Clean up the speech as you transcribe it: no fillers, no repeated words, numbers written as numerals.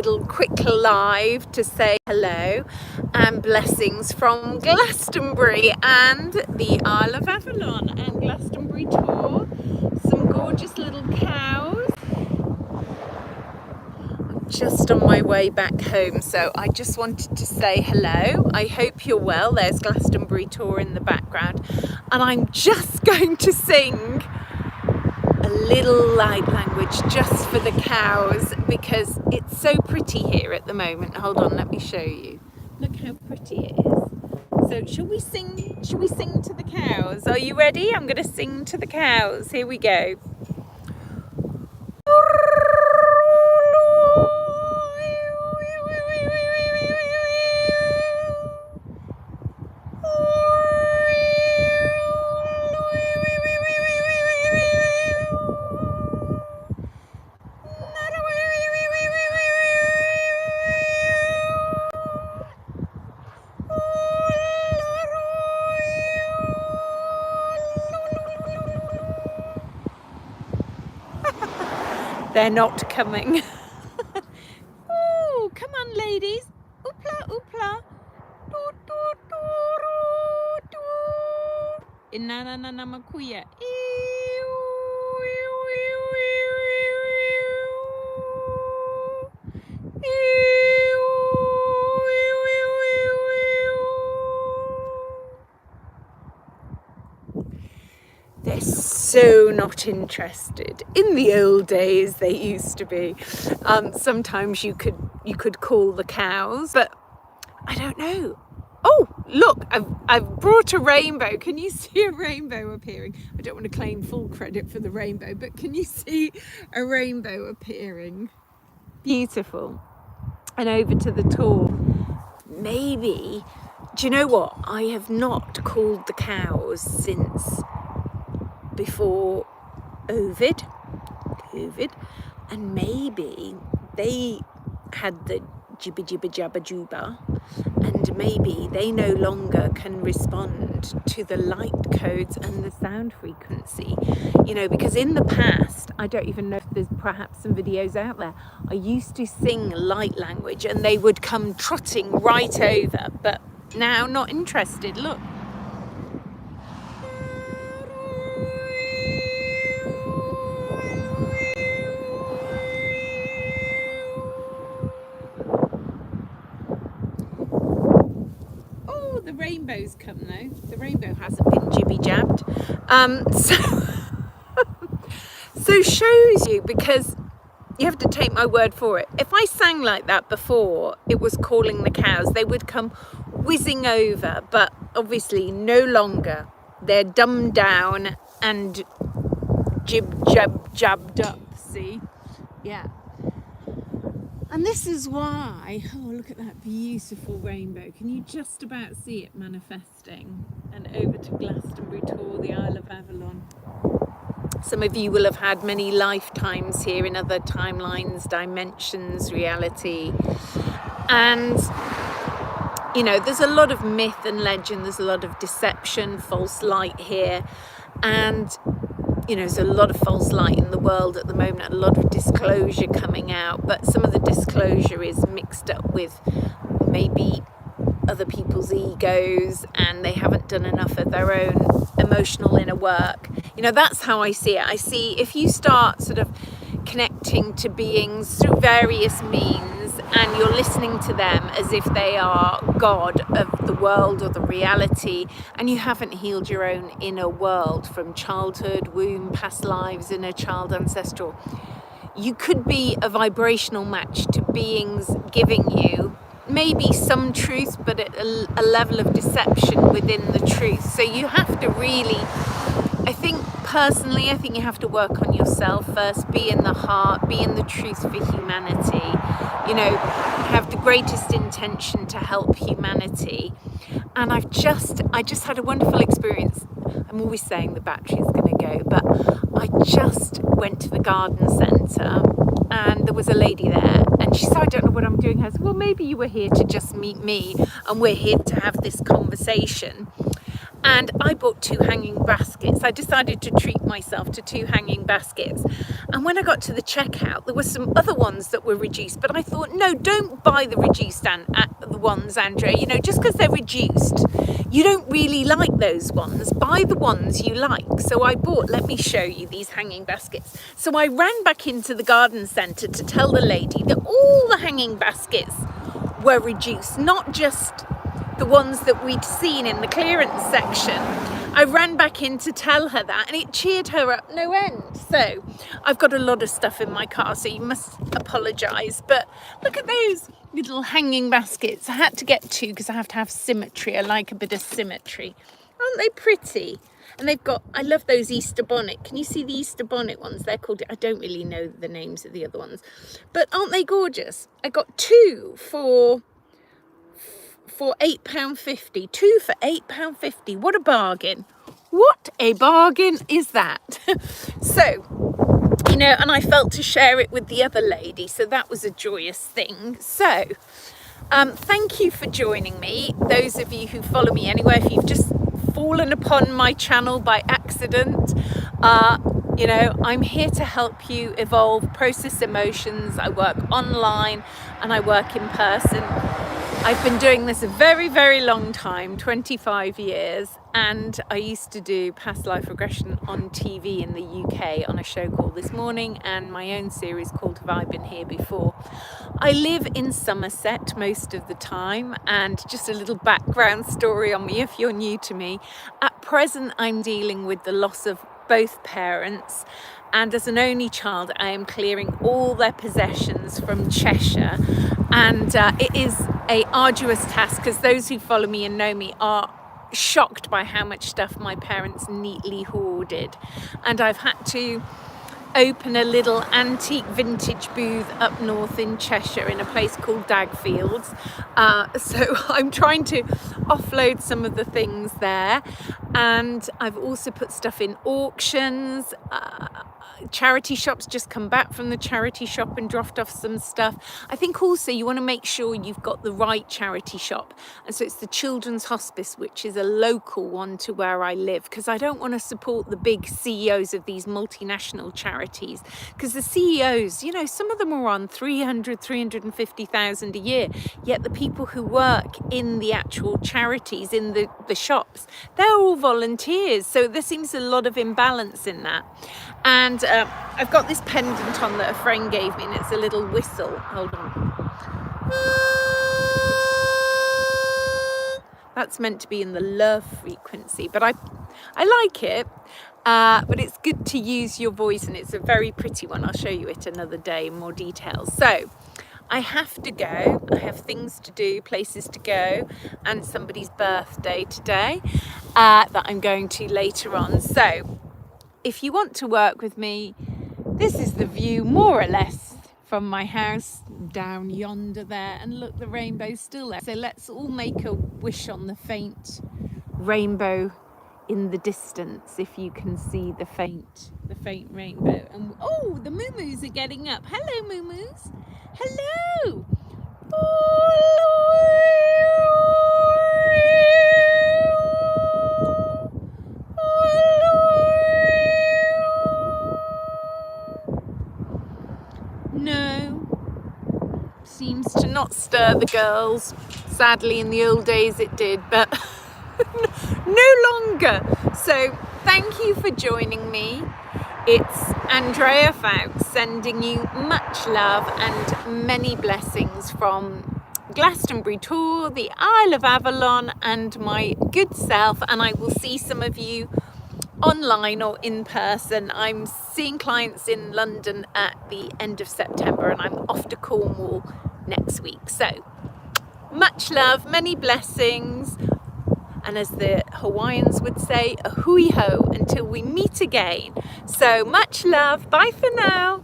little quick live to say hello and blessings from Glastonbury and the Isle of Avalon and Glastonbury tour. Some gorgeous little cows. I'm just on my way back home, so I just wanted to say hello. I hope you're well. There's Glastonbury tour in the background, and I'm just going to sing a little light language just for the cows because it's so pretty here at the moment. Hold on, let me show you. Look how pretty it is. So shall we sing to the cows? Are you ready? I'm going to sing to the cows. Here we go. They're not coming. Oh, come on, ladies. Oopla, oopla. Do, do, do, do, do. Inana nana makuya. They're so not interested. In the old days, they used to be. Sometimes you could call the cows, but I don't know. Oh, look! I've brought a rainbow. Can you see a rainbow appearing? I don't want to claim full credit for the rainbow, but can you see a rainbow appearing? Beautiful. And over to the tour. Maybe. Do you know what? I have not called the cows since before COVID, and maybe they had the jibba jibba jabba juba, and maybe they no longer can respond to the light codes and the sound frequency, you know, because in the past, I don't even know if there's perhaps some videos out there, I used to sing light language and they would come trotting right over, but now not interested. Look. The rainbow's come though. The rainbow hasn't been jibby jabbed. So shows you, because you have to take my word for it. If I sang like that before, it was calling the cows, they would come whizzing over, but obviously no longer. They're dumbed down and jabbed up, see? Yeah. And this is why, oh, look at that beautiful rainbow. Can you just about see it manifesting? And over to Glastonbury tour, the Isle of Avalon. Some of you will have had many lifetimes here in other timelines, dimensions, reality. And, you know, there's a lot of myth and legend. There's a lot of deception, false light here. And you know, there's a lot of false light in the world at the moment, a lot of disclosure coming out, but some of the disclosure is mixed up with maybe other people's egos, and they haven't done enough of their own emotional inner work. You know, that's how I see it. I see if you start sort of connecting to beings through various means, and you're listening to them as if they are God of the world or the reality, and you haven't healed your own inner world from childhood, womb, past lives, inner child, ancestral, you could be a vibrational match to beings giving you maybe some truth, but at a level of deception within the truth. So you have to really, I think personally, I think you have to work on yourself first, be in the heart, be in the truth for humanity, you know, have the greatest intention to help humanity. And I just had a wonderful experience. I'm always saying the battery's going to go, but I just went to the garden centre and there was a lady there and she said, I don't know what I'm doing. I said, well, maybe you were here to just meet me and we're here to have this conversation. and I bought 2 hanging baskets. I decided to treat myself to 2 hanging baskets. And when I got to the checkout, there were some other ones that were reduced, but I thought, no, don't buy the reduced the ones, Andrea. You know, just because they're reduced, you don't really like those ones. Buy the ones you like. So I bought, let me show you these hanging baskets. So I ran back into the garden centre to tell the lady that all the hanging baskets were reduced, not just the ones that we'd seen in the clearance section. I ran back in to tell her that, and it cheered her up no end. So I've got a lot of stuff in my car, so you must apologise. But look at those little hanging baskets. I had to get 2 because I have to have symmetry. I like a bit of symmetry. Aren't they pretty? And they've got, I love those Easter bonnet. Can you see the Easter bonnet ones? They're called, I don't really know the names of the other ones, but aren't they gorgeous? I got 2 for £8.50. 2 for £8.50. What a bargain. What a bargain is that? So, you know, and I felt to share it with the other lady, so that was a joyous thing. So thank you for joining me. Those of you who follow me anywhere, if you've just fallen upon my channel by accident, you know, I'm here to help you evolve, process emotions. I work online and I work in person. I've been doing this a very, very long time, 25 years, and I used to do past life regression on TV in the UK on a show called This Morning, and my own series called Have I Been Here Before? I live in Somerset most of the time, and just a little background story on me if you're new to me. At present, I'm dealing with the loss of both parents, and as an only child, I am clearing all their possessions from Cheshire, and it is a arduous task because those who follow me and know me are shocked by how much stuff my parents neatly hoarded. And I've had to open a little antique vintage booth up north in Cheshire in a place called Dagfields. So I'm trying to offload some of the things there, and I've also put stuff in auctions. Charity shops, just come back from the charity shop and dropped off some stuff. I think also you want to make sure you've got the right charity shop, and so it's the Children's Hospice, which is a local one to where I live, because I don't want to support the big CEOs of these multinational charities, because the CEOs, you know, some of them are on 350,000 a year, yet the people who work in the actual charities, in the shops, they're all volunteers, so there seems a lot of imbalance in that. And I've got this pendant on that a friend gave me, and it's a little whistle. Hold on. That's meant to be in the love frequency, but I like it. But it's good to use your voice, and it's a very pretty one. I'll show you it another day in more detail. So I have to go. I have things to do, places to go, and somebody's birthday today that I'm going to later on. So if you want to work with me, this is the view more or less from my house down yonder there, and look, the rainbow's still there. So let's all make a wish on the faint rainbow in the distance, if you can see the faint rainbow. And oh, the moo-moos are getting up. Hello, moo-moos. Hello. No, seems to not stir the girls. Sadly, in the old days it did, but no longer. So thank you for joining me. It's Andrea Foulkes sending you much love and many blessings from Glastonbury tour, the Isle of Avalon, and my good self. And I will see some of you online or in person. I'm seeing clients in London at the end of September, and I'm off to Cornwall next week. So much love, many blessings, and as the Hawaiians would say, a hui ho until we meet again. So much love, bye for now.